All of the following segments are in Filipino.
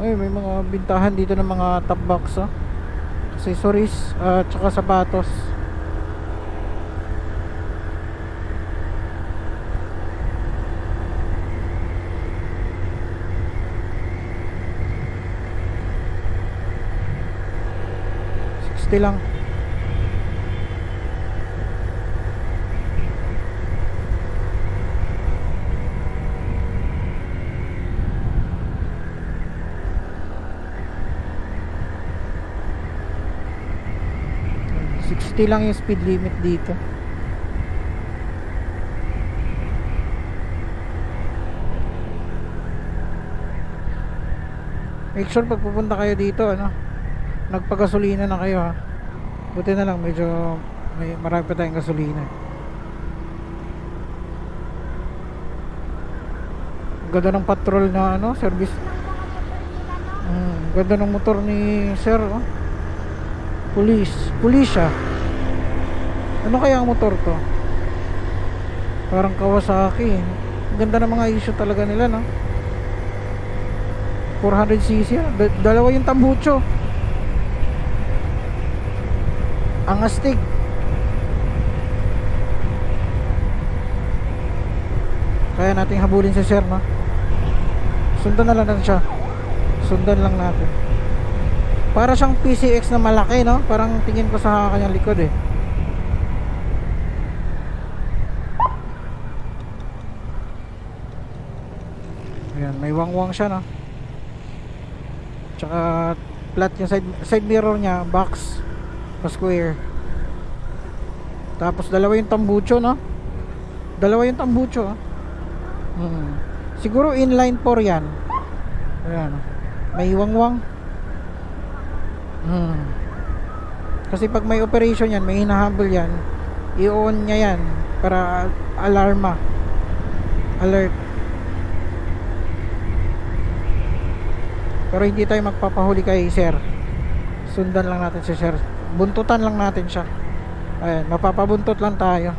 Ay, may mga bintahan dito ng mga top box, oh. Accessories at saka sapatos. Lang. Lang yung speed limit dito. Make sure pag pupunta kayo dito, ano, nagpagasolina na kayo, ha. Buti na lang medyo may marami pa tayong gasolina. Ganda ng patrol na ano, service. Ganda ng motor ni sir, oh. Police siya. Ano kaya ang motor to? Parang Kawasaki. Ganda ng mga issue talaga nila, no? 400cc. Dalawa yung tambucho. Ang astig. Kaya nating habulin si sir, no? Sundan na lang natin siya. Sundan lang natin. Para siyang PCX na malaki, no? Parang tingin ko sa kanyang likod, eh. Ayan, may wangwang siya, no? Tsaka flat yung side mirror niya, box o square. Tapos dalawa yung tambucho, no? Dalawa yung tambucho, oh. Siguro inline 4 yan. Ayan, may wangwang. Kasi pag may operation yan, may hinahabol yan, i-on niya yan para alarma, alert. Pero hindi tayo magpapahuli kay sir. Sundan lang natin si sir. Buntutan lang natin siya. Ayan, mapapabuntot lang tayo.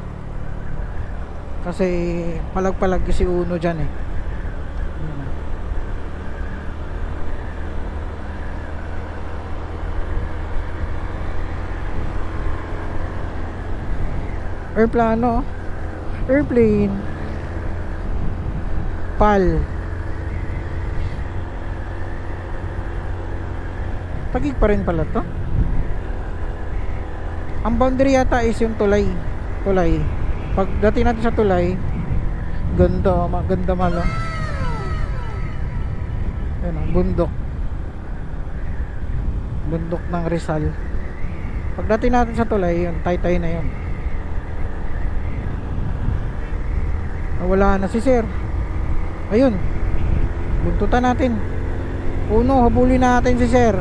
Kasi palag-palag si Uno dyan, eh. Airplano. Airplane. PAL. Tagig pa rin pala to. Ang boundary yata is yung tulay. Pag dating natin sa tulay, ganda, maganda malo. Ayan, bundok ng Rizal. Pag dating natin sa tulay, yun, Taytay na yun. Wala na si sir. Ayun, buntutan natin. Uno, habulin natin si sir.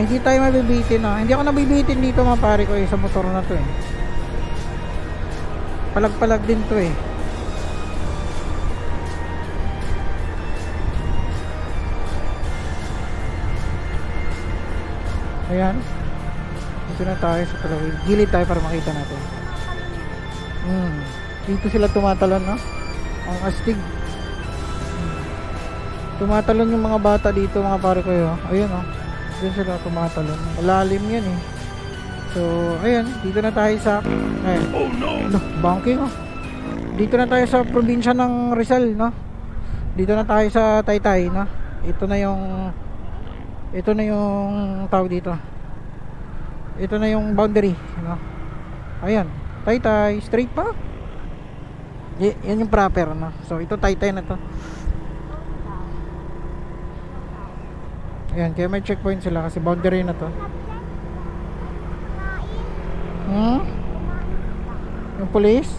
Hindi tayo mabibitin, no? Hindi ako nabibitin dito, mga pare ko, sa motor na to, eh. Palag-palag din to, eh. Ayan. Dito na tayo sa talawid. Gilid tayo para makita natin. Dito sila tumatalon, no? Ang astig. Tumatalon yung mga bata dito, mga pare ko, oh. Ayun, oh. Dito sila tumatalon. Malalim yan, eh. So, ayan. Dito na tayo sa... Ayan. Oh, no! Banking, oh. Dito na tayo sa probinsya ng Rizal, no? Dito na tayo sa Taytay, no? Ito na yung tawag dito. Ito na yung boundary, no? Ayan. Taytay. Straight pa. Yan yung proper, no? So, ito Taytay na to. Ayan, kaya may checkpoint sila kasi boundary na to. Yung police?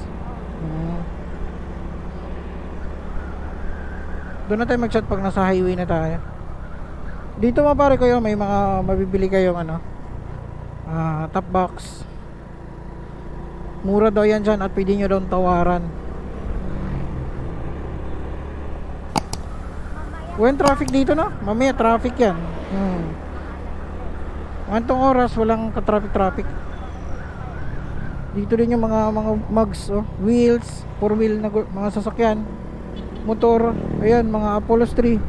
Doon na tayo mag-chat pag nasa highway na tayo. Dito, mga pare ko, yun, may mga mabibili kayong ano, top box. Mura daw yan dyan at pwede nyo daw tawaran. When traffic dito, no? Mamaya traffic yan. Antong oras walang ka-traffic. Dito din yung mga mugs, oh, wheels, four wheel na mga sasakyan, motor, ayan, mga upholstery.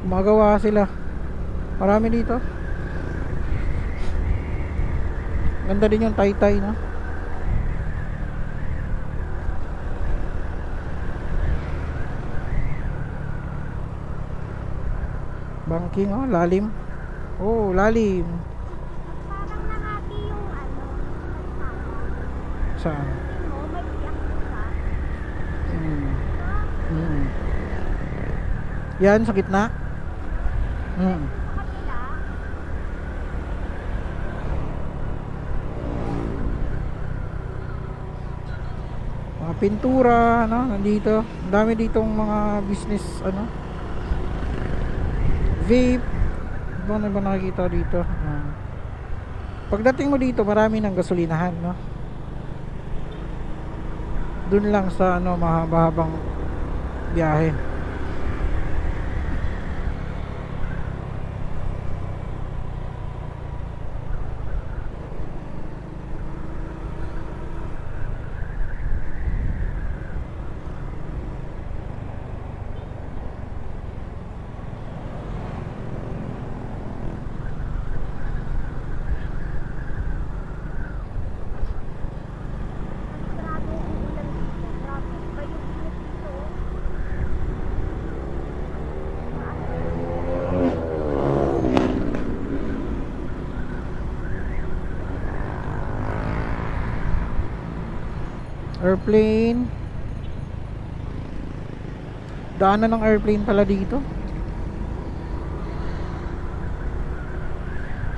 Gumagawa sila. Marami dito. Ganda din yung Taytay, no? Banking, oh, lalim. Oh, lalim. Parang nakati yung ano, Saan? mo, may tiyak isa. Yan, sa gitna. Sa kabila, Mga pintura, ano, nandito. Ang dami ditong mga business, ano. Vape. Ano ba nakikita dito? Pagdating mo dito, marami ng gasolinahan, no? Dun lang sa, ano, mahaba-habang biyahe. grabe yung ulan dito. Grabe ba yung init dito? Airplane. Daanan ng airplane pala dito.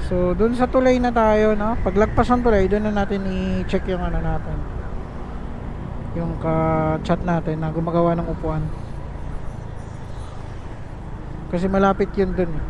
So, dun sa tulay na tayo, no? Paglagpas ng tulay, dun na natin i-check yung ano natin. Yung ka-chat natin na gumagawa ng upuan. Kasi malapit yun dun, eh.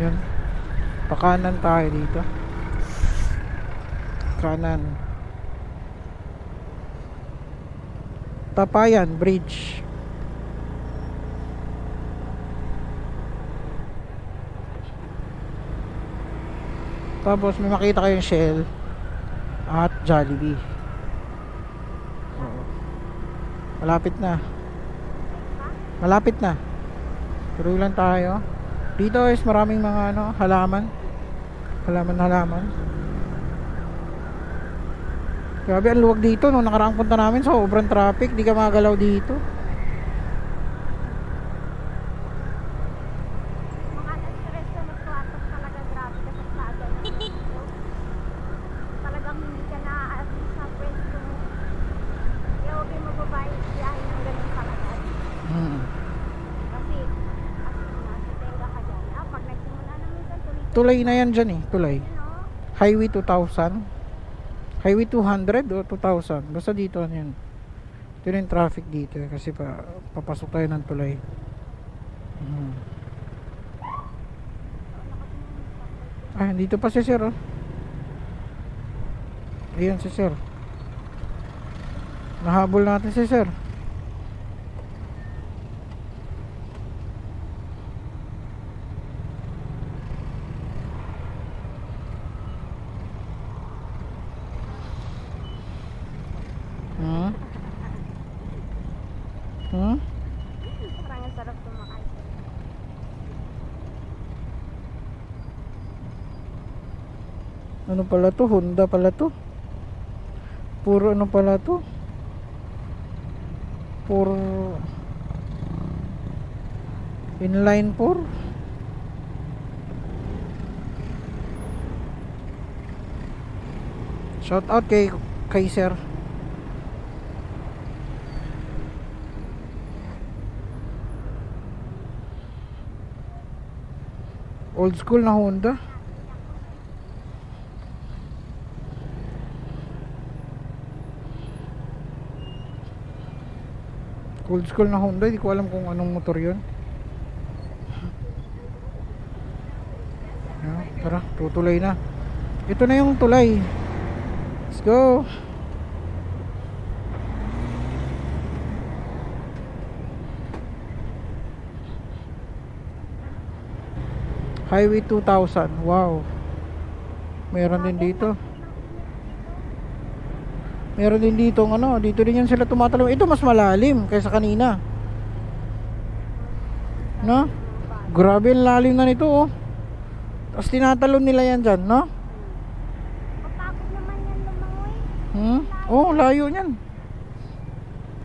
Yun. Pakanan tayo dito. Kanan. Tapayan Bridge. Tapos may makita kayong Shell at Jollibee. Oo. Malapit na. Malapit na. Tuloy lang tayo. Dito is maraming mga ano, halaman. Halaman. Grabe ang luwag dito. Nung nakaraang punta namin, sobrang traffic. Di ka magalaw dito. Mga na-stress na magkwatok talaga, grabe ka sa plaza ng dito. Talagang hindi ka na-aalis sa pwesto mo. Kaya huwag yung mababayad biyahe ng ganun kalagay. Kasi, nasa tenga ka dyan. Pag nagsimula na minsan, tuloy-tuloy. Tulay na yan dyan, eh. Tulay. No? Highway 2000. Highway 200 o 2000. Basta dito yan. Ito yung traffic dito, eh, kasi papasok tayo ng tulay. Dito pa si sir, oh. Ayan si sir. Nahabol natin si sir. Parang ang sarap tumakay. Ano pala to? Honda pala to. Puro ano pala to? Puro inline 4. Shout out kay sir. Old school na Honda. Old school na Honda, hindi ko alam kung anong motor yun. Tara, tutulay na. Ito na yung tulay. Let's go. Highway 2000. Wow. Meron din dito. Meron din dito ano, dito din yan sila tumatalon. Ito mas malalim kaysa kanina. No? Grabe ang lalim na nito oh. Tapos tinatalon nila yan dyan, no? Kapagod naman yan lumangoy. Oh, layo niyan.